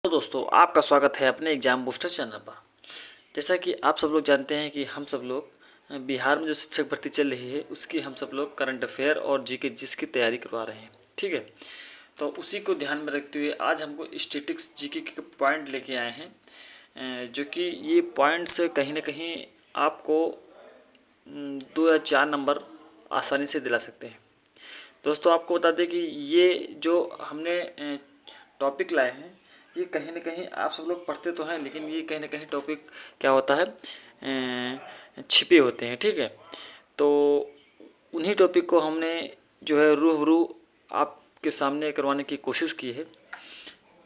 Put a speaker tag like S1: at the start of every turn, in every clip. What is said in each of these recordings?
S1: तो दोस्तों आपका स्वागत है अपने एग्जाम बूस्टर चैनल पर। जैसा कि आप सब लोग जानते हैं कि हम सब लोग बिहार में जो शिक्षक भर्ती चल रही है उसकी हम सब लोग करंट अफेयर और जीके जिसकी तैयारी करवा रहे हैं। ठीक है, तो उसी को ध्यान में रखते हुए आज हमको स्टैटिक्स जीके के पॉइंट लेके आए हैं, जो कि ये पॉइंट्स कहीं ना कहीं आपको 2 या 4 नंबर आसानी से दिला सकते हैं। दोस्तों आपको बता दें कि ये जो हमने टॉपिक लाए हैं ये कहीं ना कहीं आप सब लोग पढ़ते तो हैं, लेकिन ये कहीं ना कहीं टॉपिक क्या होता है, छिपे होते हैं। ठीक है, तो उन्हीं टॉपिक को हमने जो है रूबरू आपके सामने करवाने की कोशिश की है।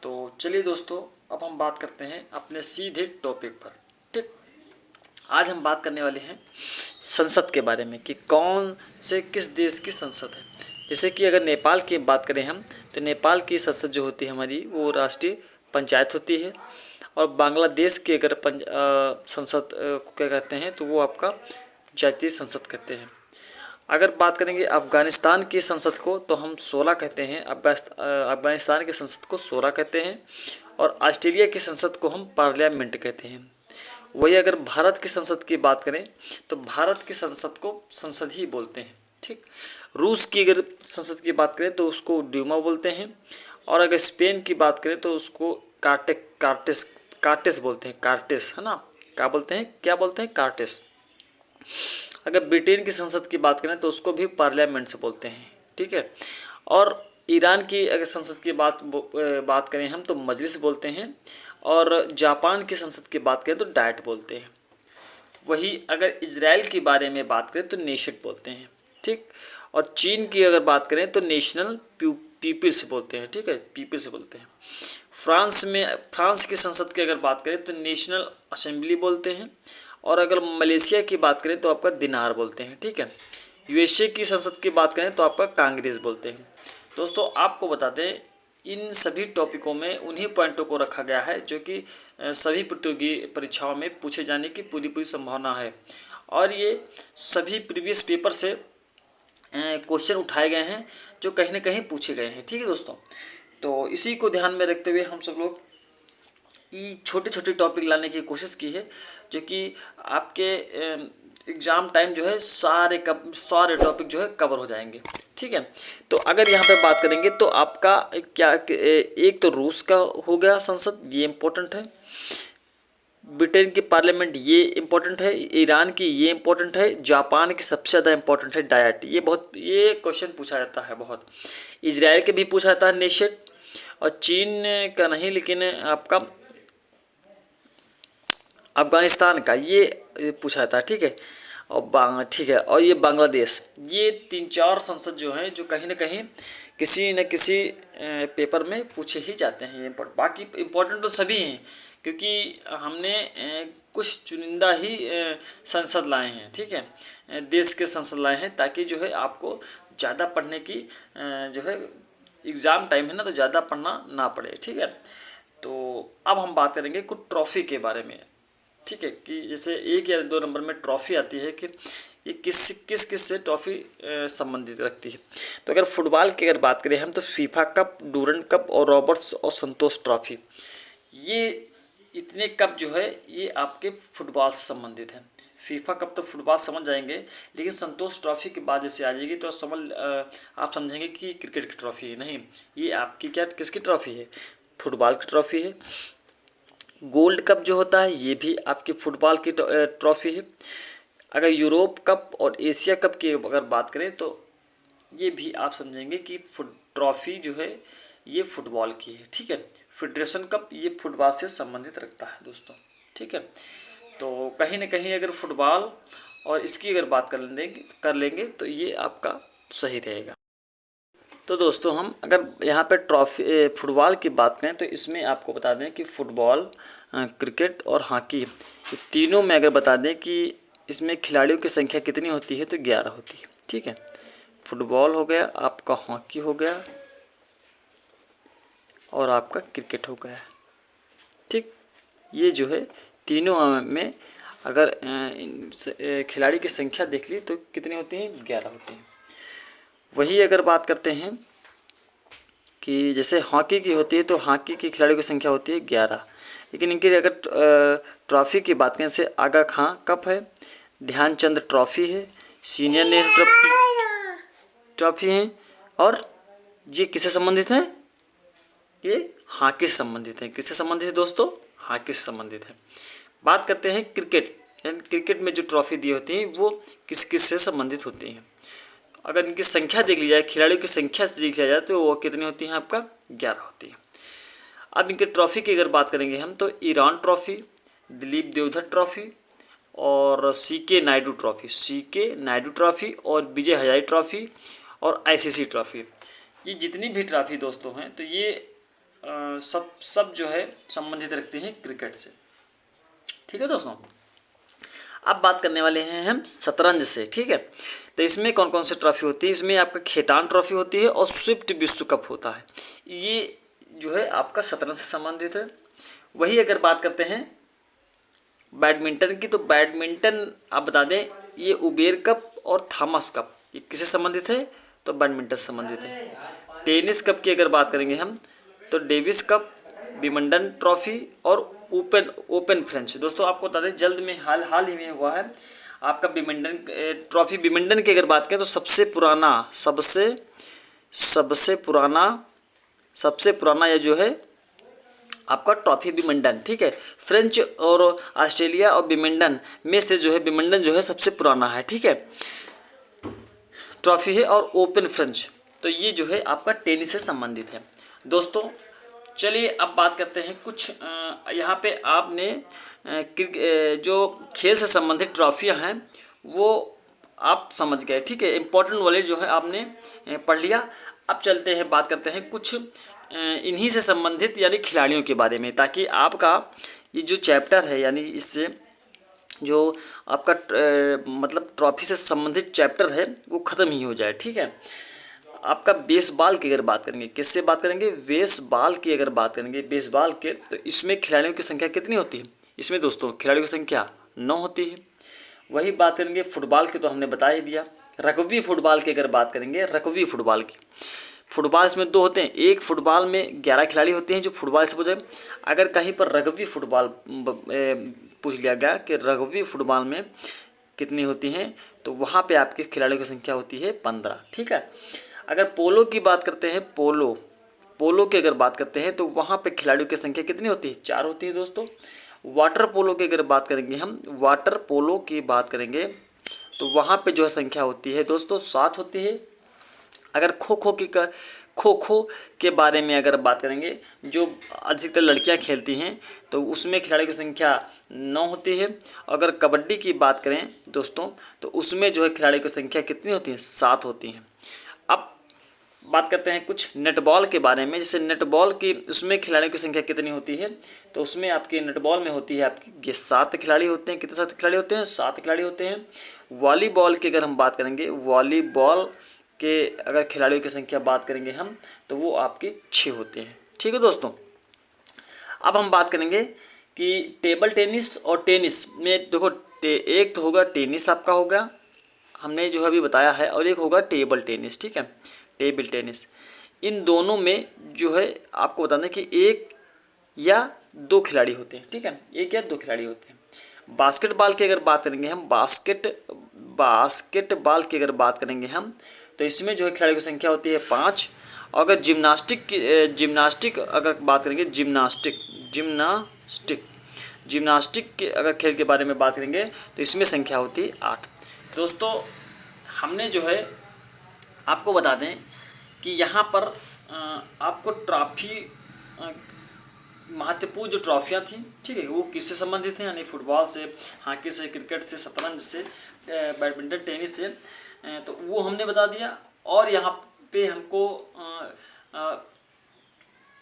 S1: तो चलिए दोस्तों, अब हम बात करते हैं अपने सीधे टॉपिक पर। ठीक, आज हम बात करने वाले हैं संसद के बारे में कि कौन से किस देश की संसद है। जैसे कि अगर नेपाल की बात करें हम, तो नेपाल की संसद जो होती है हमारी वो राष्ट्रीय पंचायत होती है। और बांग्लादेश की अगर संसद को क्या कहते हैं तो वो आपका जातीय संसद कहते हैं। अगर बात करेंगे अफ़गानिस्तान की संसद को तो हम 16 कहते हैं, अफ़गानिस्तान की संसद को 16 कहते हैं। और ऑस्ट्रेलिया की संसद को हम पार्लियामेंट कहते हैं। वही अगर भारत की संसद की बात करें तो भारत की संसद को संसद ही बोलते हैं। ठीक, रूस की अगर संसद की बात करें तो उसको ड्यूमा बोलते हैं। और अगर स्पेन की बात करें तो उसको कार्टेस बोलते हैं। कार्टेस है ना, क्या बोलते हैं कार्टेस। अगर ब्रिटेन की संसद की बात करें तो उसको भी पार्लियामेंट से बोलते हैं। ठीक है, और ईरान की अगर संसद की बात करें हम तो मजलिस बोलते हैं। और जापान की संसद की बात करें तो डायट बोलते हैं। वही अगर इजराइल के बारे में बात करें तो नेशेट बोलते हैं। ठीक, और चीन की अगर बात करें तो नेशनल पीपल्स बोलते हैं। ठीक है, पीपल्स बोलते हैं। फ्रांस की संसद की अगर बात करें तो नेशनल असेंबली बोलते हैं। और अगर मलेशिया की बात करें तो आपका दिनार बोलते हैं। ठीक है, यूएसए की संसद की बात करें तो आपका कांग्रेस बोलते हैं। दोस्तों आपको बता दें इन सभी टॉपिकों में उन्हीं पॉइंटों को रखा गया है जो कि सभी प्रतियोगी परीक्षाओं में पूछे जाने की पूरी संभावना है। और ये सभी प्रीवियस पेपर से क्वेश्चन उठाए गए हैं जो कहीं ना कहीं पूछे गए हैं। ठीक है दोस्तों, तो इसी को ध्यान में रखते हुए हम सब लोग ये छोटे छोटे टॉपिक लाने की कोशिश की है जो कि आपके एग्ज़ाम टाइम जो है सारे टॉपिक जो है कवर हो जाएंगे। ठीक है, तो अगर यहाँ पे बात करेंगे तो आपका एक तो रूस का हो गया संसद, ये इम्पोर्टेंट है। ब्रिटेन की पार्लियामेंट ये इम्पोर्टेंट है। ईरान की ये इम्पोर्टेंट है। जापान की सबसे ज़्यादा इम्पोर्टेंट है डायट, ये क्वेश्चन पूछा जाता है बहुत। इजराइल के भी पूछा जाता है नेशेट। और चीन का नहीं, लेकिन आपका अफ़गानिस्तान का ये पूछा जाता है। ठीक है, और ठीक है, और ये बांग्लादेश, ये 3-4 संसद जो हैं जो कहीं ना कहीं किसी न किसी पेपर में पूछे ही जाते हैं। बाकी इम्पोर्टेंट तो सभी हैं क्योंकि हमने कुछ चुनिंदा ही संसद लाए हैं। ठीक है, देश के संसद लाए हैं ताकि जो है आपको ज़्यादा पढ़ने की जो है एग्ज़ाम टाइम है ना तो ज़्यादा पढ़ना ना पड़े। ठीक है, तो अब हम बात करेंगे कुछ ट्रॉफ़ी के बारे में। ठीक है, कि जैसे 1 या 2 नंबर में ट्रॉफ़ी आती है कि ये किस से ट्रॉफ़ी संबंधित रखती है। तो अगर फुटबॉल की अगर बात करें हम तो फीफा कप, डूरंड कप और रॉबर्ट्स और संतोष ट्रॉफ़ी, ये इतने कप जो है ये आपके फुटबॉल से संबंधित हैं। फीफा कप तो फुटबॉल समझ जाएंगे, लेकिन संतोष ट्रॉफ़ी के बाद जैसे आ जाएगी तो आप समझेंगे कि क्रिकेट की ट्रॉफ़ी है। नहीं, ये आपकी किसकी ट्रॉफ़ी है, फुटबॉल की ट्रॉफ़ी है। गोल्ड कप जो होता है ये भी आपकी फुटबॉल की ट्रॉफ़ी है। अगर यूरोप कप और एशिया कप की अगर बात करें तो ये भी आप समझेंगे कि ट्रॉफ़ी जो है ये फुटबॉल की है। ठीक है, फेडरेशन कप ये फुटबॉल से संबंधित रखता है दोस्तों। ठीक है, तो कहीं ना कहीं अगर फुटबॉल और इसकी अगर बात कर लेंगे तो ये आपका सही रहेगा। तो दोस्तों हम अगर यहाँ पे ट्रॉफी फुटबॉल की बात करें तो इसमें आपको बता दें कि फुटबॉल, क्रिकेट और हॉकी, ये तीनों में अगर बता दें कि इसमें खिलाड़ियों की संख्या कितनी होती है तो 11 होती है। ठीक है, फुटबॉल हो गया, आपका हॉकी हो गया और आपका क्रिकेट हो गया। ठीक, ये जो है तीनों में अगर खिलाड़ी की संख्या देख ली तो कितनी होती है, 11 होती है। वही अगर बात करते हैं कि जैसे हॉकी की होती है तो हॉकी की खिलाड़ियों की संख्या होती है 11, लेकिन इनकी अगर ट्रॉफी की बात करें जैसे आगा खां कप है, ध्यानचंद ट्रॉफी है, सीनियर नेहरू ट्रॉफी है, और ये किससे संबंधित हैं? ये हॉकी से संबंधित हैं। किससे संबंधित है दोस्तों? हॉकी से संबंधित है। बात करते हैं क्रिकेट, यानी क्रिकेट में जो ट्रॉफी दी होती हैं वो किस किस से संबंधित होती हैं। अगर इनकी संख्या देख ली जाए, खिलाड़ियों की संख्या से देख लिया जाए तो वो कितनी होती हैं? आपका 11 होती है। अब इनके ट्रॉफी की अगर बात करेंगे हम तो Iran trophy, Dilip Deodhar trophy और सीके नायडू ट्रॉफी और विजय हजारे ट्रॉफी और आईसीसी ट्रॉफी। ये जितनी भी ट्रॉफी दोस्तों हैं तो ये सब जो है संबंधित रखते हैं क्रिकेट से। ठीक है दोस्तों, अब बात करने वाले हैं हम शतरंज से। ठीक है, तो इसमें कौन कौन सी ट्रॉफी होती है? इसमें आपका खेतान ट्रॉफी होती है और स्विफ्ट विश्व कप होता है। ये जो है आपका शतरंज से संबंधित है। वही अगर बात करते हैं बैडमिंटन की, तो बैडमिंटन आप बता दें ये उबेर कप और थॉमस कप, ये किससे संबंधित है? तो बैडमिंटन से संबंधित है। टेनिस कप की अगर बात करेंगे हम तो डेविस कप, विंबलडन ट्रॉफी और ओपन फ्रेंच। दोस्तों आपको बता दें जल्द में हाल ही में हुआ है आपका विंबलडन ट्रॉफी। विंबलडन की अगर बात करें तो सबसे पुराना ये जो है आपका ट्रॉफी विंबलडन। ठीक है, फ्रेंच और ऑस्ट्रेलिया और विंबलडन में से जो है विंबलडन जो है सबसे पुराना है। ठीक है, ट्रॉफी है। और ओपन फ्रेंच तो ये जो है आपका टेनिस से संबंधित है। दोस्तों चलिए अब बात करते हैं कुछ यहाँ पे आपने जो खेल से संबंधित ट्रॉफियाँ हैं वो आप समझ गए। ठीक है, इम्पोर्टेंट वाले जो है आपने पढ़ लिया। अब चलते हैं बात करते हैं कुछ इन्हीं से संबंधित यानी खिलाड़ियों के बारे में, ताकि आपका ये जो चैप्टर है यानी इससे जो आपका मतलब ट्रॉफी से संबंधित चैप्टर है वो ख़त्म ही हो जाए। ठीक है, आपका बेसबॉल की अगर बात करेंगे, किससे बात करेंगे? बेसबॉल की अगर बात करेंगे, बेसबॉल के, तो इसमें खिलाड़ियों की संख्या कितनी होती है? इसमें दोस्तों खिलाड़ियों की संख्या 9 होती है। वही बात करेंगे फुटबॉल की तो हमने बता ही दिया। रग्बी फुटबॉल की अगर बात करेंगे, रग्बी फुटबॉल की, फुटबॉल इसमें 2 होते हैं। एक फुटबॉल में 11 खिलाड़ी होते हैं जो फुटबॉल से पूछे। अगर कहीं पर रग्बी फुटबॉल पूछ लिया गया कि रग्बी फुटबॉल में कितनी होती हैं तो वहाँ पे आपके खिलाड़ियों की संख्या होती है 15। ठीक है, अगर पोलो की बात करते हैं, पोलो की अगर बात करते हैं तो वहाँ पे खिलाड़ियों की संख्या कितनी होती है? 4 होती है दोस्तों। वाटर पोलो की अगर बात करेंगे हम, वाटर पोलो की बात करेंगे तो वहाँ पे जो है संख्या होती है दोस्तों 7 होती है। अगर खो खो के बारे में अगर बात करेंगे, जो अधिकतर लड़कियां खेलती हैं तो उसमें खिलाड़ियों की संख्या 9 होती है। अगर कबड्डी की बात करें दोस्तों तो उसमें जो है खिलाड़ियों की संख्या कितनी होती है? 7 होती हैं। अब बात करते हैं कुछ नेटबॉल के बारे में। जैसे नेटबॉल की उसमें खिलाड़ियों की संख्या कितनी होती है? तो उसमें आपके नेटबॉल में होती है आपकी 7 खिलाड़ी होते हैं। कितने 7 खिलाड़ी होते हैं? 7 खिलाड़ी होते हैं। वॉलीबॉल की अगर हम बात करेंगे, वॉलीबॉल के अगर खिलाड़ियों की संख्या बात करेंगे हम तो वो आपके 6 होते हैं। ठीक है दोस्तों, अब हम बात करेंगे कि टेबल टेनिस और टेनिस में देखो एक तो होगा टेनिस आपका होगा, हमने जो अभी बताया है, और एक होगा टेबल टेनिस। ठीक है, टेबल टेनिस, इन दोनों में जो है आपको बता दें कि 1 या 2 खिलाड़ी होते हैं। ठीक है, 1 या 2 खिलाड़ी होते हैं। बास्केटबॉल की अगर बात करेंगे हम, बास्केटबॉल की अगर बात करेंगे हम तो इसमें जो है खिलाड़ियों की संख्या होती है 5। अगर जिम्नास्टिक अगर बात करेंगे, जिम्नास्टिक के अगर खेल के बारे में बात करेंगे तो इसमें संख्या होती है 8। दोस्तों हमने जो है आपको बता दें कि यहाँ पर आपको ट्रॉफी महत्वपूर्ण जो ट्रॉफियाँ थी, ठीक है, वो किससे संबंधित हैं? यानी फुटबॉल से, हॉकी से, क्रिकेट से, शतरंज से, बैडमिंटन, टेनिस से, तो वो हमने बता दिया। और यहाँ पे हमको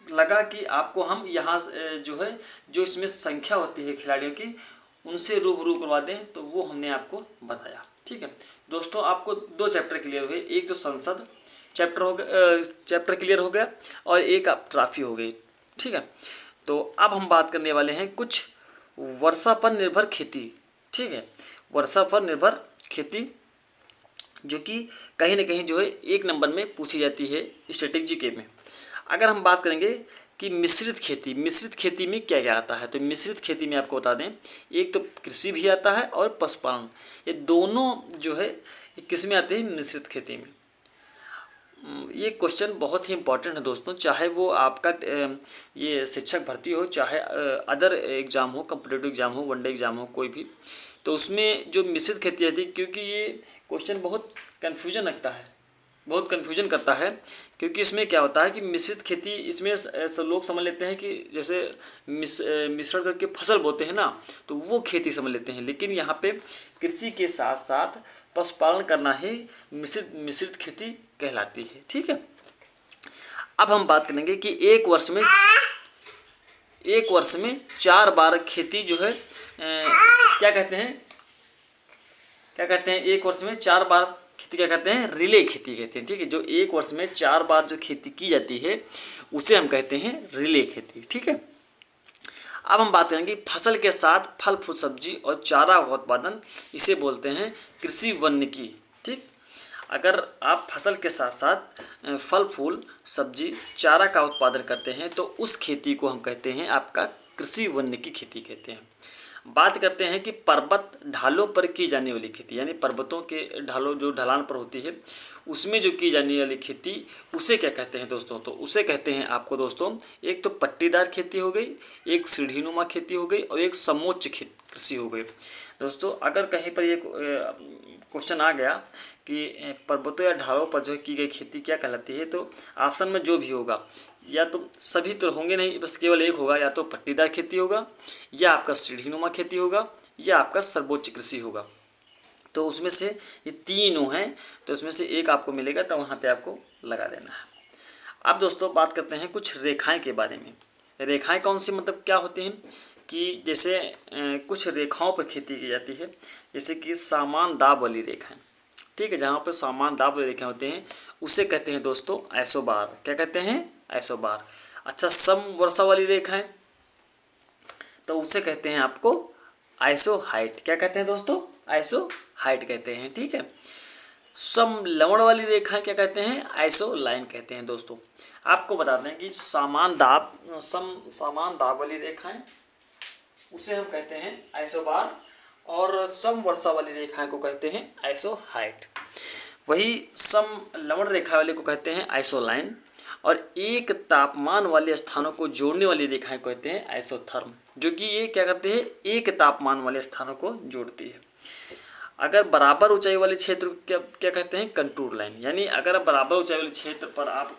S1: लगा कि आपको हम यहाँ जो है जो इसमें संख्या होती है खिलाड़ियों की उनसे रूबरू करवा दें, तो वो हमने आपको बताया। ठीक है दोस्तों, आपको 2 चैप्टर क्लियर हुए। एक तो संसद चैप्टर क्लियर हो गया और एक आप ट्रॉफी हो गई। ठीक है, तो अब हम बात करने वाले हैं कुछ वर्षा पर निर्भर खेती। ठीक है, वर्षा पर निर्भर खेती जो कि कहीं ना कहीं जो है 1 नंबर में पूछी जाती है स्टैटिक जीके में। अगर हम बात करेंगे कि मिश्रित खेती में क्या क्या आता है, तो मिश्रित खेती में आपको बता दें, एक तो कृषि भी आता है और पशुपालन, ये दोनों जो है ये किस में आते हैं, मिश्रित खेती में। ये क्वेश्चन बहुत ही इंपॉर्टेंट है दोस्तों, चाहे वो आपका ये शिक्षक भर्ती हो, चाहे अदर एग्ज़ाम हो, कॉम्पिटिटिव एग्ज़ाम हो, वनडे एग्ज़ाम हो, कोई भी, तो उसमें जो मिश्रित खेती आती है, क्योंकि ये क्वेश्चन बहुत कन्फ्यूजन रखता है, बहुत कन्फ्यूजन करता है, क्योंकि इसमें क्या होता है कि मिश्रित खेती, इसमें सब लोग समझ लेते हैं कि जैसे मिश्रण करके फसल बोते हैं ना, तो वो खेती समझ लेते हैं, लेकिन यहाँ पे कृषि के साथ साथ पशुपालन करना ही मिश्रित खेती कहलाती है। ठीक है, अब हम बात करेंगे कि एक वर्ष में 4 बार खेती जो है क्या कहते हैं, एक वर्ष में 4 बार खेती क्या कहते हैं, रिले खेती कहते हैं। ठीक है, जो एक वर्ष में 4 बार जो खेती की जाती है उसे हम कहते हैं रिले खेती। ठीक है, अब हम बात करेंगे फसल के साथ फल फूल सब्जी और चारा का उत्पादन, इसे बोलते हैं कृषि वानिकी। ठीक, अगर आप फसल के साथ साथ फल फूल सब्जी चारा का उत्पादन करते हैं तो उस खेती को हम कहते हैं आपका कृषि वानिकी खेती कहते हैं। बात करते हैं कि पर्वत ढालों पर की जाने वाली खेती, यानी पर्वतों के ढालों जो ढलान पर होती है उसमें जो की जाने वाली खेती उसे क्या कहते हैं दोस्तों, तो उसे कहते हैं आपको दोस्तों, एक तो पट्टीदार खेती हो गई, एक सीढ़ीनुमा खेती हो गई और एक समोच्च कृषि हो गई। दोस्तों अगर कहीं पर ये क्वेश्चन आ गया कि पर्वतों या ढालों पर जो है की गई खेती क्या कहलाती है, तो ऑप्शन में जो भी होगा, या तो सभी तो होंगे नहीं, बस केवल एक होगा, या तो पट्टीदार खेती होगा, या आपका सीढ़ीनुमा खेती होगा, या आपका सर्वोच्च कृषि होगा। तो उसमें से ये तीनों हैं, तो उसमें से एक आपको मिलेगा, तो वहाँ पे आपको लगा देना है। अब दोस्तों बात करते हैं कुछ रेखाएं के बारे में। रेखाएं कौन सी, मतलब क्या होती हैं कि जैसे कुछ रेखाओं पर खेती की जाती है, जैसे कि समान दाब वाली रेखाएं। ठीक है, जहाँ पर समान दाब वाली रेखाएं होते हैं उसे कहते हैं दोस्तों आइसोबार। क्या कहते हैं, आइसोबार। अच्छा, समवर्षा वाली रेखाएं तो उसे कहते हैं आपको आइसोहाइट। क्या कहते हैं दोस्तों, आइसोहाइट कहते हैं। ठीक है, समलवण वाली रेखाएं क्या कहते हैं, आइसोलाइन कहते हैं। दोस्तों आपको बता दें कि समान दाब वाली रेखाएं उसे हम कहते हैं आइसोबार, और समवर्षा वाली रेखाएं को कहते हैं आइसोहाइट। वही समलवण रेखा वाले को कहते हैं आइसोलाइन, और एक तापमान वाले स्थानों को जोड़ने वाली रेखाएं कहते हैं आइसोथर्म, जो कि ये क्या करते हैं, एक तापमान वाले स्थानों को जोड़ती है। अगर बराबर ऊंचाई वाले क्षेत्र को क्या कहते हैं, कंटूर लाइन। यानी अगर बराबर ऊंचाई वाले क्षेत्र पर आप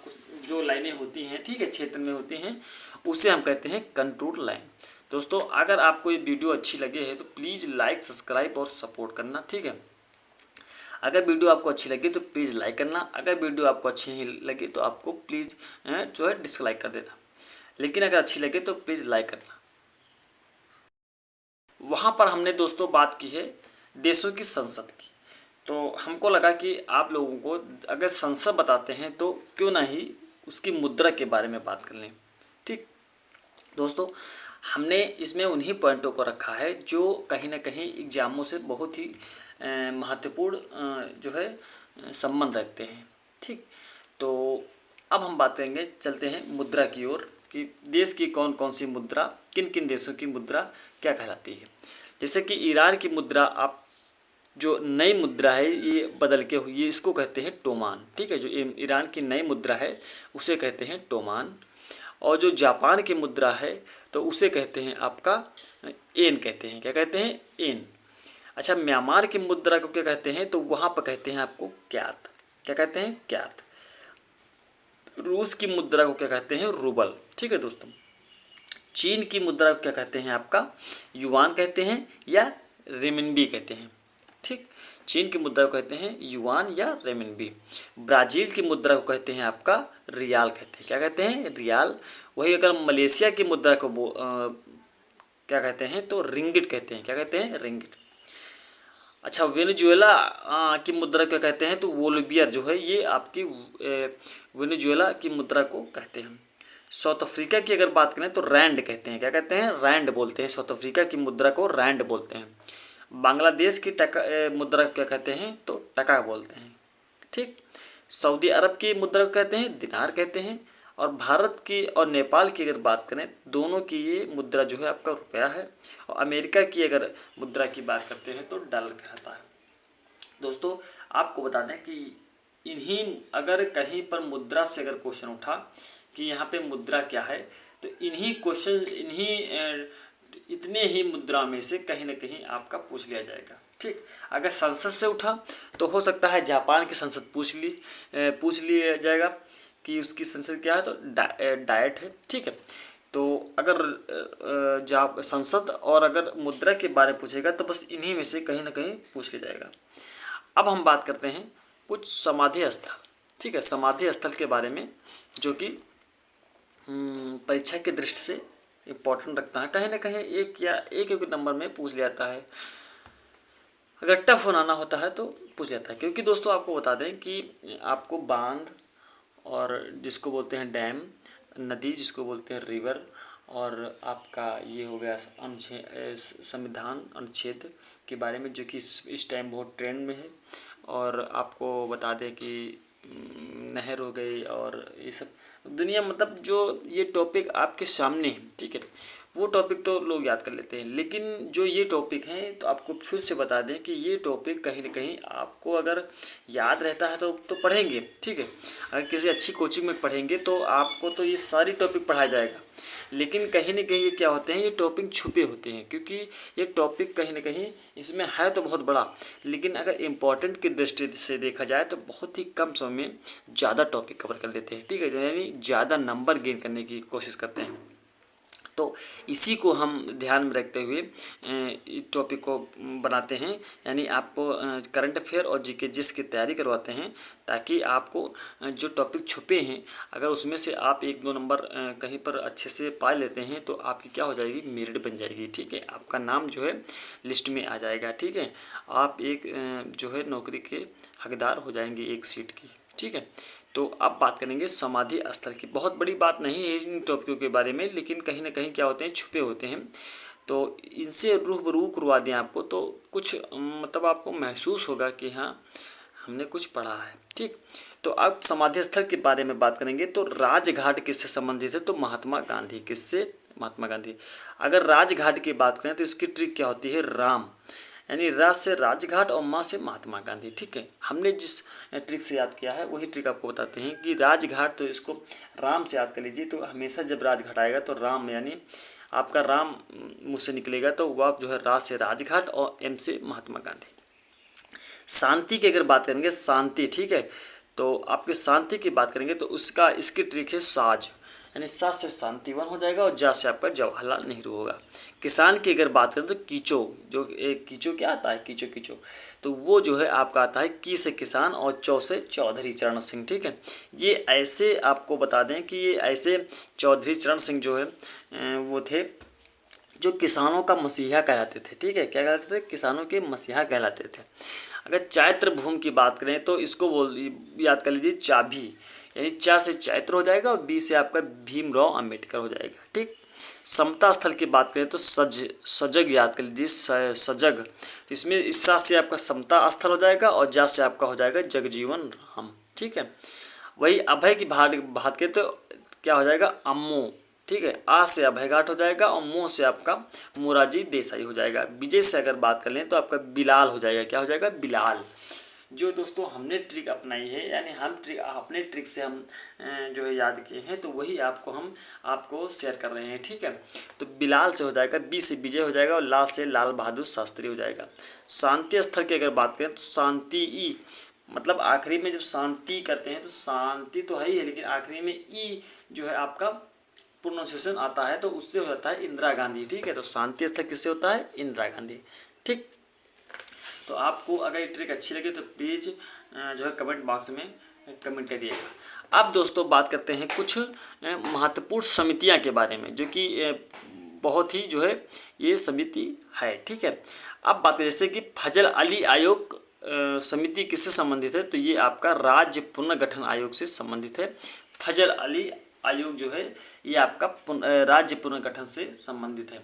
S1: जो लाइनें होती हैं, ठीक है, क्षेत्र में होती हैं, उसे हम कहते हैं कंटूर लाइन। दोस्तों अगर आपको ये वीडियो अच्छी लगे है तो प्लीज़ लाइक, सब्सक्राइब और सपोर्ट करना। ठीक है, अगर वीडियो आपको अच्छी लगी तो प्लीज़ लाइक करना, अगर वीडियो आपको अच्छी नहीं लगी तो आपको प्लीज़ जो है डिसलाइक कर देना, लेकिन अगर अच्छी लगे तो प्लीज़ लाइक करना। वहाँ पर हमने दोस्तों बात की है देशों की संसद की, तो हमको लगा कि आप लोगों को अगर संसद बताते हैं तो क्यों ना ही उसकी मुद्रा के बारे में बात कर लें। ठीक दोस्तों, हमने इसमें उन्हीं पॉइंटों को रखा है जो कहीं ना कहीं एग्जामों से बहुत ही महत्वपूर्ण जो है संबंध रखते हैं। ठीक, तो अब हम बात करेंगे, चलते हैं मुद्रा की ओर कि देश की कौन कौन सी मुद्रा, किन किन देशों की मुद्रा क्या कहलाती है। जैसे कि ईरान की मुद्रा, आप जो नई मुद्रा है ये बदल के हुई है, इसको कहते हैं टोमान। ठीक है, जो ईरान की नई मुद्रा है उसे कहते हैं टोमान, और जो जापान की मुद्रा है तो उसे कहते हैं आपका एन कहते हैं। क्या कहते हैं, एन। अच्छा, म्यांमार की मुद्रा को क्या कहते हैं, तो वहाँ पर कहते हैं आपको क्यात। क्या कहते हैं, क्यात। रूस की मुद्रा को क्या कहते हैं, रूबल। ठीक है दोस्तों, चीन की मुद्रा को क्या कहते हैं, आपका युआन कहते हैं या रेमिनबी कहते हैं। ठीक, चीन की मुद्रा को कहते हैं युआन या रेमिनबी। ब्राज़ील की मुद्रा को कहते हैं आपका रियाल कहते हैं। क्या कहते हैं, रियाल। वही अगर मलेशिया की मुद्रा को क्या कहते हैं, तो रिंगिट कहते हैं। क्या कहते हैं, रिंगिट। अच्छा, वेनेजुएला की मुद्रा क्या कहते हैं, तो वोल्बियर जो है ये आपकी वेनेजुएला की मुद्रा को कहते हैं। साउथ अफ्रीका की अगर बात करें तो रैंड कहते हैं। क्या कहते हैं, रैंड बोलते हैं। साउथ अफ्रीका की मुद्रा को रैंड बोलते हैं। बांग्लादेश की मुद्रा क्या कहते हैं, तो टका बोलते हैं। ठीक, सऊदी अरब की मुद्रा को कहते हैं दिनार कहते हैं, और भारत की और नेपाल की अगर बात करें, दोनों की ये मुद्रा जो है आपका रुपया है। और अमेरिका की अगर मुद्रा की बात करते हैं तो डॉलर कहलाता है। दोस्तों आपको बता दें कि इन्हीं अगर कहीं पर मुद्रा से अगर क्वेश्चन उठा कि यहाँ पे मुद्रा क्या है, तो इन्हीं क्वेश्चन इतने ही मुद्रा में से कहीं ना कहीं आपका पूछ लिया जाएगा। ठीक, अगर संसद से उठा तो हो सकता है जापान की संसद पूछ लिया जाएगा कि उसकी संसद क्या है, तो डाइट है। ठीक है, तो अगर संसद और अगर मुद्रा के बारे में पूछेगा तो बस इन्हीं में से कहीं ना कहीं पूछ लिया जाएगा। अब हम बात करते हैं कुछ समाधि स्थल। ठीक है, समाधि स्थल के बारे में जो कि परीक्षा की दृष्टि से इम्पोर्टेंट रखता है, कहीं ना कहीं एक नंबर में पूछ लिया जाता है। अगर टफ बनाना होता है तो पूछ जाता है, क्योंकि दोस्तों आपको बता दें कि आपको बांध और जिसको बोलते हैं डैम, नदी जिसको बोलते हैं रिवर, और आपका ये हो गया संविधान अनुच्छेद के बारे में जो कि इस टाइम बहुत ट्रेंड में है। और आपको बता दें कि नहर हो गई और ये सब दुनिया, मतलब जो ये टॉपिक आपके सामने है, ठीक है, वो टॉपिक तो लोग याद कर लेते हैं, लेकिन जो ये टॉपिक हैं तो आपको फिर से बता दें कि ये टॉपिक कहीं ना कहीं आपको अगर याद रहता है तो पढ़ेंगे। ठीक है, अगर किसी अच्छी कोचिंग में पढ़ेंगे तो आपको तो ये सारी टॉपिक पढ़ाया जाएगा, लेकिन कहीं ना कहीं ये क्या होते हैं, ये टॉपिक छुपे होते हैं, क्योंकि ये टॉपिक कहीं ना कहीं इसमें है तो बहुत बड़ा, लेकिन अगर इम्पोर्टेंट की दृष्टि से देखा जाए तो बहुत ही कम समय में ज़्यादा टॉपिक कवर कर लेते हैं। ठीक है, यानी ज़्यादा नंबर गेन करने की कोशिश करते हैं। तो इसी को हम ध्यान में रखते हुए टॉपिक को बनाते हैं, यानी आपको करंट अफेयर और जीके जिस की तैयारी करवाते हैं, ताकि आपको जो टॉपिक छुपे हैं अगर उसमें से आप 1-2 नंबर कहीं पर अच्छे से पा लेते हैं तो आपकी क्या हो जाएगी, मेरिट बन जाएगी। ठीक है, आपका नाम जो है लिस्ट में आ जाएगा। ठीक है, आप एक जो है नौकरी के हकदार हो जाएंगे एक सीट की। ठीक है, तो अब बात करेंगे समाधि स्थल की। बहुत बड़ी बात नहीं है इन टॉपिकों के बारे में, लेकिन कहीं ना कहीं क्या होते हैं, छुपे होते हैं, तो इनसे रूबरू करवा दें आपको तो कुछ मतलब आपको महसूस होगा कि हाँ हमने कुछ पढ़ा है। ठीक, तो अब समाधि स्थल के बारे में बात करेंगे तो राजघाट किससे संबंधित है, तो महात्मा गांधी। किससे, महात्मा गांधी। अगर राजघाट की बात करें तो इसकी ट्रिक क्या होती है, राम, यानी राज से राजघाट और माँ से महात्मा गांधी। ठीक है, हमने जिस ट्रिक से याद किया है वही ट्रिक आपको बताते हैं कि राजघाट, तो इसको राम से याद कर लीजिए। तो हमेशा जब राजघाट आएगा तो राम, यानी आपका राम मुझसे निकलेगा, तो वह जो है राज से राजघाट और एम से महात्मा गांधी। शांति की अगर बात करेंगे, शांति, ठीक है, तो आपके शांति की बात करेंगे तो उसका इसकी ट्रिक है साज, यानी सा से शांतिवन हो जाएगा और जा से आपका जवाहरलाल नेहरू होगा। किसान की अगर बात करें तो कीचो, जो एक कीचो क्या आता है, कीचो, तो वो जो है आपका आता है की से किसान और चौ से चौधरी चरण सिंह। ठीक है, ये ऐसे आपको बता दें कि ये ऐसे चौधरी चरण सिंह जो है वो थे जो किसानों का मसीहा कहलाते थे। ठीक है, क्या कहलाते थे, किसानों के मसीहा कहलाते थे। अगर चैत्र भूमि की बात करें तो इसको याद कर लीजिए चाभी, यानी चा से चैत्र हो जाएगा और बी से आपका भीमराव अंबेडकर हो जाएगा। ठीक, समता स्थल की बात करें तो सजग याद कर लीजिए, सजग, तो इसमें इस सा से आपका समता स्थल हो जाएगा और जा से आपका हो जाएगा जगजीवन राम। ठीक है, वही अभय की बात करें तो क्या हो जाएगा, अम्मो। ठीक है, आ से अभय घाट हो जाएगा और मोह से आपका मोरारजी देसाई हो जाएगा। विजय से अगर बात कर लें तो आपका बिलाल हो जाएगा, क्या हो जाएगा, बिलाल। जो दोस्तों हमने ट्रिक अपनाई है, यानी हम ट्रिक अपने ट्रिक से हम जो है याद किए हैं, तो वही हम आपको शेयर कर रहे हैं। ठीक है, तो बिलाल से हो जाएगा, बी से विजय हो जाएगा और लाल से लाल बहादुर शास्त्री हो जाएगा। शांति स्थल की अगर बात करें तो शांति ई, मतलब आखिरी में जब शांति करते हैं तो शांति तो है ही है, लेकिन आखिरी में ई जो है आपका प्रोनाउंसिएशन आता है तो उससे हो जाता है इंदिरा गांधी। ठीक है, तो शांति स्थल किससे होता है, इंदिरा गांधी। ठीक, तो आपको अगर ये ट्रिक अच्छी लगे तो प्लीज़ जो है कमेंट बॉक्स में कमेंट करिएगा। अब दोस्तों बात करते हैं कुछ महत्वपूर्ण समितियां के बारे में, जो कि बहुत ही जो है ये समिति है। ठीक है, अब बात करें जैसे कि फजल अली आयोग समिति किससे संबंधित है, तो ये आपका राज्य पुनर्गठन आयोग से संबंधित है। फजल अली आयोग जो है ये आपका राज्य पुनर्गठन से संबंधित है।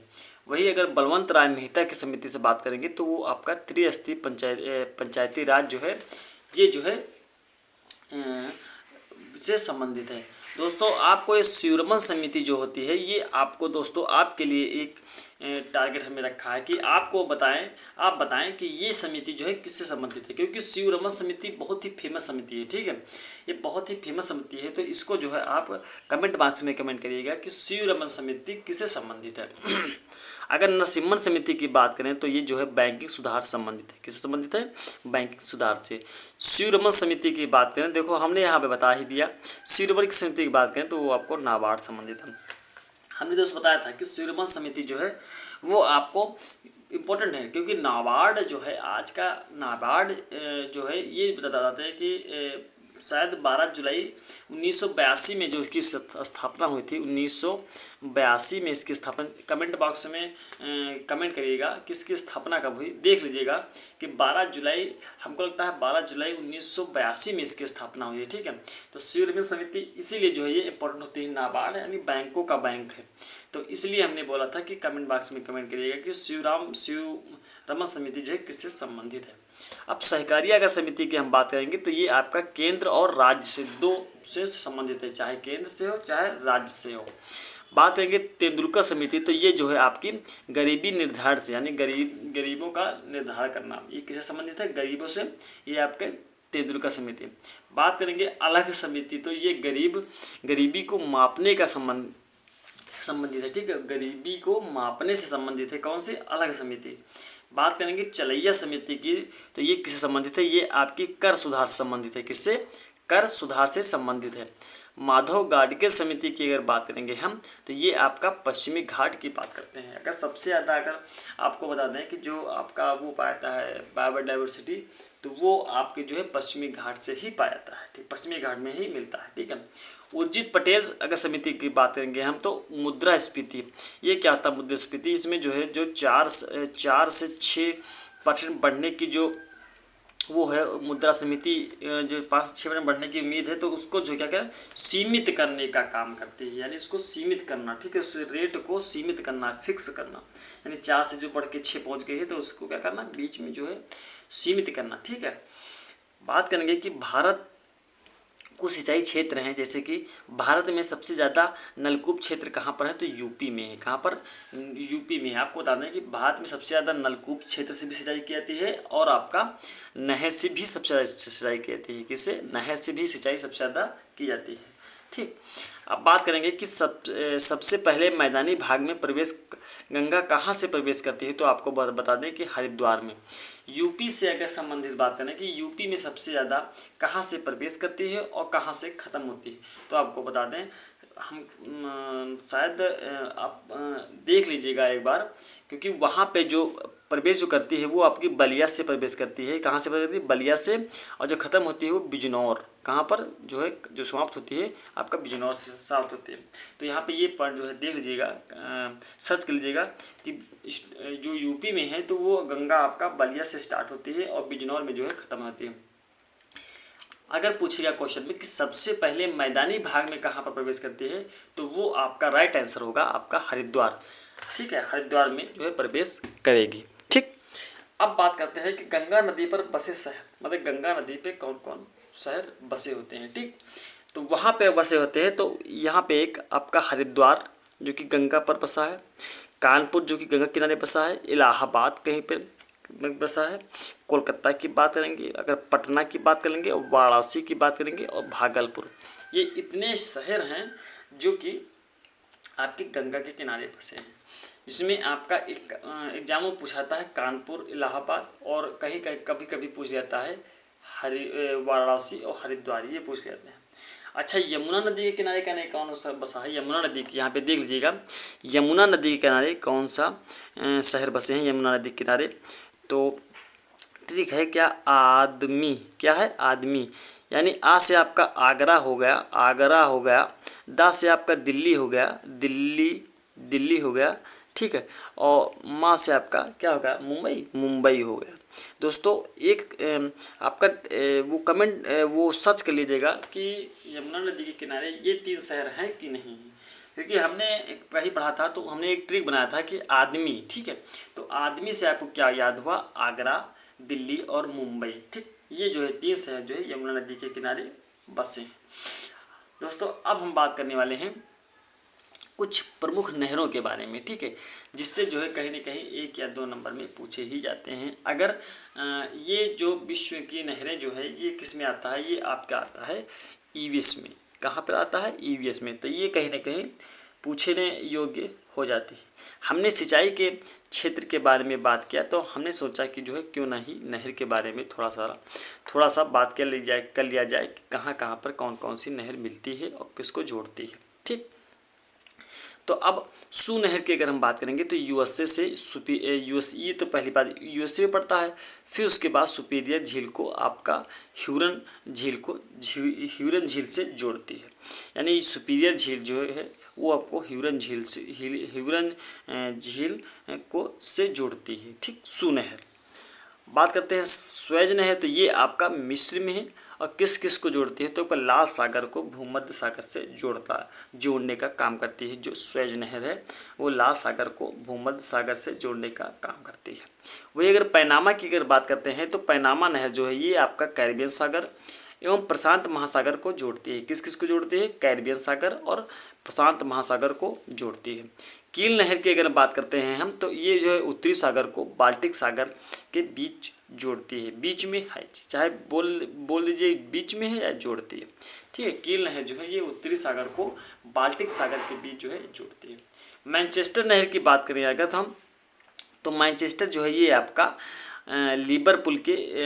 S1: वही अगर बलवंत राय मेहता की समिति से बात करेंगे तो वो आपका त्रिस्तरीय पंचायती राज जो है ये जो है से संबंधित है। दोस्तों आपको ये स्यूरमन समिति जो होती है ये आपको दोस्तों आपके लिए एक टारगेट हमें रखा है कि आपको आप बताएं कि ये समिति जो है किससे संबंधित है, क्योंकि स्यूरमन समिति बहुत ही फेमस समिति है। ठीक है, ये बहुत ही फेमस समिति है, तो इसको जो है आप कमेंट बॉक्स में कमेंट करिएगा कि स्यूरमन समिति किससे संबंधित है। अगर नरसिम्हन समिति की बात करें तो ये जो है बैंकिंग सुधार संबंधित है। किससे संबंधित है? बैंकिंग सुधार से। स्यूरमन समिति की बात करें, देखो हमने यहाँ पे बता ही दिया। स्यूरमन की समिति की बात करें तो वो आपको नाबार्ड संबंधित है। हमने दोस्तों बताया था कि स्यूरमन समिति जो है वो आपको इम्पोर्टेंट है, क्योंकि नाबार्ड जो है आज का नाबार्ड जो है ये बताते हैं कि शायद 12 जुलाई 1982 में जो इसकी स्थापना हुई थी। 1982 में इसकी स्थापना, कमेंट बॉक्स में कमेंट करिएगा कि इसकी स्थापना कब हुई, देख लीजिएगा कि 12 जुलाई, हमको लगता है 12 जुलाई 1982 में इसकी स्थापना हुई है। ठीक है, तो स्यूरमन समिति इसीलिए जो है ये इंपॉर्टेंट होती है। नाबार्ड यानी बैंकों का बैंक है, तो इसलिए हमने बोला था कि कमेंट बॉक्स में कमेंट करिएगा कि स्यूरमन समिति जो है किससे संबंधित है। अब सहकारिता का समिति की हम बात करेंगे तो ये आपका केंद्र और राज्य से, दो से संबंधित है, चाहे केंद्र से हो चाहे राज्य से हो। बात करेंगे तेंदुलकर समिति, तो ये जो है आपकी गरीबी निर्धारण से, यानी गरीबों का निर्धारण करना, ये किससे संबंधित है? गरीबों से। ये आपके तेंदुलकर समिति। बात करेंगे अलग समिति, तो ये गरीबी को मापने का संबंधित है। ठीक है, गरीबी को मापने से संबंधित है। कौन सी? अलग समिति। बात करेंगे चलैया समिति की, तो ये किससे संबंधित है? ये आपकी कर सुधार से संबंधित है। किससे? कर सुधार से संबंधित है। माधव गाडगिल समिति की अगर बात करेंगे हम, तो ये आपका पश्चिमी घाट की बात करते हैं। अगर सबसे ज़्यादा अगर आपको बता दें कि जो आपका वो पाया है बायोडाइवर्सिटी, तो वो आपके जो है पश्चिमी घाट से ही पाया जाता है। ठीक, पश्चिमी घाट में ही मिलता है। ठीक है, उर्जित पटेल अगर समिति की बात करेंगे हम, तो मुद्रास्फीति, ये क्या होता है? मुद्रास्फीति, इसमें जो है जो 4 से 6% बढ़ने की जो वो है मुद्रा समिति, जो 5 से 6% बढ़ने की उम्मीद है, तो उसको जो क्या करें, सीमित करने का काम करती है। यानी इसको सीमित करना। ठीक है, उस रेट को सीमित करना, फिक्स करना, यानी 4 से जो बढ़ के 6 पहुँच गई है तो उसको क्या करना, बीच में जो है सीमित करना। ठीक है, बात करेंगे कि भारत कुछ सिंचाई क्षेत्र हैं, जैसे कि भारत में सबसे ज़्यादा नलकूप क्षेत्र कहाँ पर है? तो यूपी में है। कहाँ पर? यूपी में। आपको बता दें कि भारत में सबसे ज़्यादा नलकूप क्षेत्र से भी सिंचाई की जाती है और आपका नहर से भी सबसे ज़्यादा सिंचाई की जाती है। किससे? नहर से भी सिंचाई सबसे ज़्यादा की जाती है। ठीक, अब बात करेंगे कि सबसे पहले मैदानी भाग में प्रवेश गंगा कहाँ से प्रवेश करती है? तो आपको बता दें कि हरिद्वार में। यूपी से अगर संबंधित बात करें कि यूपी में सबसे ज़्यादा कहाँ से प्रवेश करती है और कहाँ से ख़त्म होती है, तो आपको बता दें, हम शायद आप देख लीजिएगा एक बार, क्योंकि वहाँ पे जो प्रवेश जो करती है वो आपकी बलिया से प्रवेश करती है। कहाँ से प्रवेश करती है? बलिया से। और जो ख़त्म होती है वो बिजनौर, कहाँ पर जो है, जो समाप्त होती है आपका बिजनौर से समाप्त होती है। तो यहाँ पे ये पॉइंट जो है देख लीजिएगा, सर्च कर लीजिएगा कि जो यूपी में है तो वो गंगा आपका बलिया से स्टार्ट होती है और बिजनौर में जो है ख़त्म होती है। अगर पूछेगा क्वेश्चन में कि सबसे पहले मैदानी भाग में कहाँ पर प्रवेश करती है, तो वो आपका राइट आंसर होगा आपका हरिद्वार। ठीक है, हरिद्वार में जो है प्रवेश करेगी। ठीक, अब बात करते हैं कि गंगा नदी पर बसे शहर, मतलब गंगा नदी पे कौन कौन शहर बसे होते हैं। ठीक, तो वहाँ पे बसे होते हैं, तो यहाँ पे एक आपका हरिद्वार जो कि गंगा पर बसा है, कानपुर जो कि गंगा किनारे बसा है, इलाहाबाद कहीं पे बसा है, कोलकाता की बात करेंगे, अगर पटना की बात करेंगे, और वाराणसी की बात करेंगे, और भागलपुर। ये इतने शहर हैं जो कि आपकी गंगा के किनारे बसे हैं, जिसमें आपका एक एग्जाम में पूछाता है कानपुर, इलाहाबाद, और कहीं कहीं कभी कभी पूछ जाता है वाराणसी और हरिद्वार, ये पूछ लेते हैं। अच्छा, यमुना नदी के किनारे कहने कौन सा बसा है? यमुना नदी की, यहाँ पे देख लीजिएगा, यमुना नदी के किनारे कौन सा शहर बसे हैं यमुना नदी के किनारे? तो ठीक है, क्या आदमी, क्या है? आदमी, यानी आ से आपका आगरा हो गया, आगरा हो गया, दा से आपका दिल्ली हो गया, दिल्ली हो गया। ठीक है, और माँ से आपका क्या होगा? मुंबई हो गया। दोस्तों एक आपका वो कमेंट वो सर्च कर लीजिएगा कि यमुना नदी के किनारे ये 3 शहर हैं कि नहीं, क्योंकि हमने एक वही पढ़ा था, तो हमने एक ट्रिक बनाया था कि आदमी। ठीक है, तो आदमी से आपको क्या याद हुआ? आगरा, दिल्ली और मुंबई। ठीक, ये जो है 3 शहर जो है यमुना नदी के किनारे बसे हैं। दोस्तों अब हम बात करने वाले हैं कुछ प्रमुख नहरों के बारे में, ठीक है, जिससे जो है कहीं ना कहीं 1 या 2 नंबर में पूछे ही जाते हैं। अगर ये जो विश्व की नहरें जो है ये किस में आता है, ये आपका आता है ईवीएस में। कहाँ पर आता है, ईवीएस में। तो ये कहीं ना कहीं पूछने योग्य हो जाती है। हमने सिंचाई के क्षेत्र के बारे में बात किया, तो हमने सोचा कि जो है क्यों ना ही नहर के बारे में थोड़ा सा बात कर लिया जाए कि कहाँ कहाँ पर कौन कौन सी नहर मिलती है और किसको जोड़ती है, ठीक। तो अब सू नहर की अगर हम बात करेंगे तो यूएसए से यूएसए, तो पहली बात यूएसए में पड़ता है। फिर उसके बाद सुपीरियर झील को आपका ह्यूरन झील से जोड़ती है। यानी सुपीरियर झील जो है वो आपको ह्यूरन झील से जोड़ती है, ठीक। सू नहर। बात करते हैं स्वेज नहर, तो ये आपका मिस्र में है और किस किस को जोड़ती है, तो लाल सागर को भूमध्य सागर से जोड़ने का काम करती है। जो स्वेज नहर है वो लाल सागर को भूमध्य सागर से जोड़ने का काम करती है। वही अगर पैनामा की अगर बात करते हैं तो पैनामा नहर जो है ये आपका कैरिबियन सागर एवं प्रशांत महासागर को जोड़ती है। किस किस को जोड़ती है, कैरिबियन सागर और प्रशांत महासागर को जोड़ती है। कील नहर की अगर बात करते हैं हम, तो ये जो है उत्तरी सागर को बाल्टिक सागर के बीच जोड़ती है। बीच में है, चाहे बोल दीजिए बीच में है या जोड़ती है, ठीक है। कील नहर जो है ये उत्तरी सागर को बाल्टिक सागर के बीच जो है जोड़ती है। मैनचेस्टर नहर की बात करें अगर हम, तो मैनचेस्टर जो है ये आपका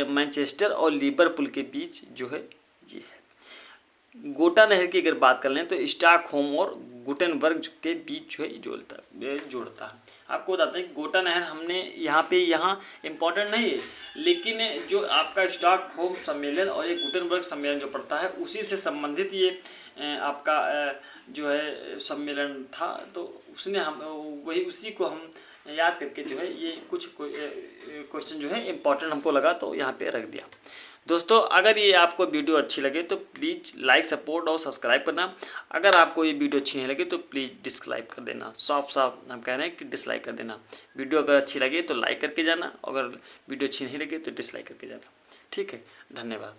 S1: मैनचेस्टर और लिवरपूल के बीच जो है ये है। गोटा नहर की अगर बात कर लें तो स्टॉकहोम और गुटेनबर्ग के बीच जो है जोड़ता है। आपको बताते हैं गोटा नहर हमने यहाँ इम्पोर्टेंट नहीं है, लेकिन जो आपका स्टॉकहोम सम्मेलन और ये गुटेनबर्ग सम्मेलन जो पड़ता है उसी से संबंधित ये आपका जो है सम्मेलन था। तो उसी को हम याद करके जो है ये कुछ क्वेश्चन जो है इम्पोर्टेंट हमको लगा तो यहाँ पे रख दिया। दोस्तों अगर ये आपको वीडियो अच्छी लगे तो प्लीज़ लाइक, सपोर्ट और सब्सक्राइब करना। अगर आपको ये वीडियो अच्छी नहीं लगे तो प्लीज़ डिसलाइक कर देना। साफ हम कह रहे हैं कि डिसलाइक कर देना। वीडियो अगर अच्छी लगे तो लाइक करके जाना, अगर वीडियो अच्छी नहीं लगे तो डिसलाइक करके जाना, ठीक है। धन्यवाद।